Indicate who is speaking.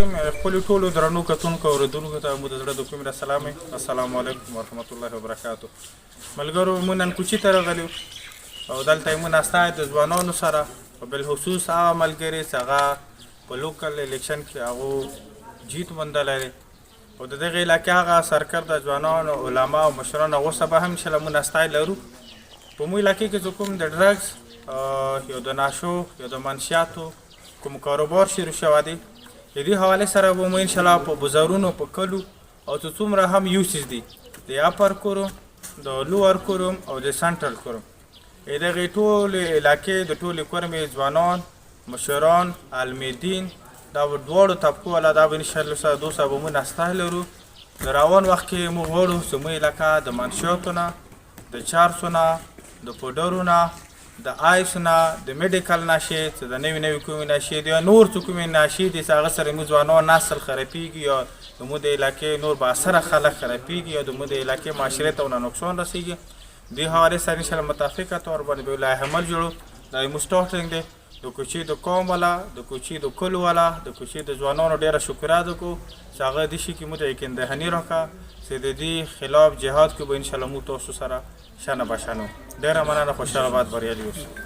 Speaker 1: خپل ټولو درنو کتونکو اوریدونکو ته مو د زړه د کومې سلام السلام علیکم ورحمت الله وبرکاتو. ملګرو موږ نن کوچي ته راغلو او دلته موږ ناسته د ځوانانو سره په بالخصوص هغه ملګري چې هغه په لوکل الیکشن کې هغه جیت موندلی دی او د دغې علاقې هغه سرکرده ځوانان علما او مشران هغو سره به هم انشاءالله موږ ناستی لرو. په موږ علاقې کې چې کوم د ډرګز یا د ناشو یا د منشیاتو کوم کاروبار شروع شوی دی د دې حوالې سره به مو انشاءالله په بازارونو په کلو او چې څومره هم یوسز دي د اپر کوروم د لوور کوروم او د سنټرل کوروم د دغې ټولې علاقې د ټولې کورمې ځوانان مشران علمدین دا به دواړو طبقو والا دا به انشاءالله سره دو سره به مو ناسته لرو. د روان وخت کې موږ غواړو چې موږ علاقه د منشیاتو نه د چارسو نه د پوډرو نه د آیس نه د میډیکل نشې چې د نوي نوي کومې نشې دي یا نور څه کومې نشې دي چې هغه سره زموږ ځوانان نسل خرابېږي یا زموږ د علاقې نور بااثره خلک خرابېږي یا زموږ د علاقې معاشرې ته ونه نقصان رسېږي. دې حوالې سره انشاءالله متفقه طور باندې به لایحه عمل جوړو. دا زموږ سټارټینګ دی د کوچي د قوم والا د کوچي د کلو والا د کوچي د ځوانانو ډېره شکر ادا کوو چې هغه دې شي کې موږ ته یقین دهني راکړه چې د دې خلاف جهاد کې به انشاءالله موږ تاسو سره شانه بشانو. ډېره مننه، خوشحاله باد، بریالي اوسئ.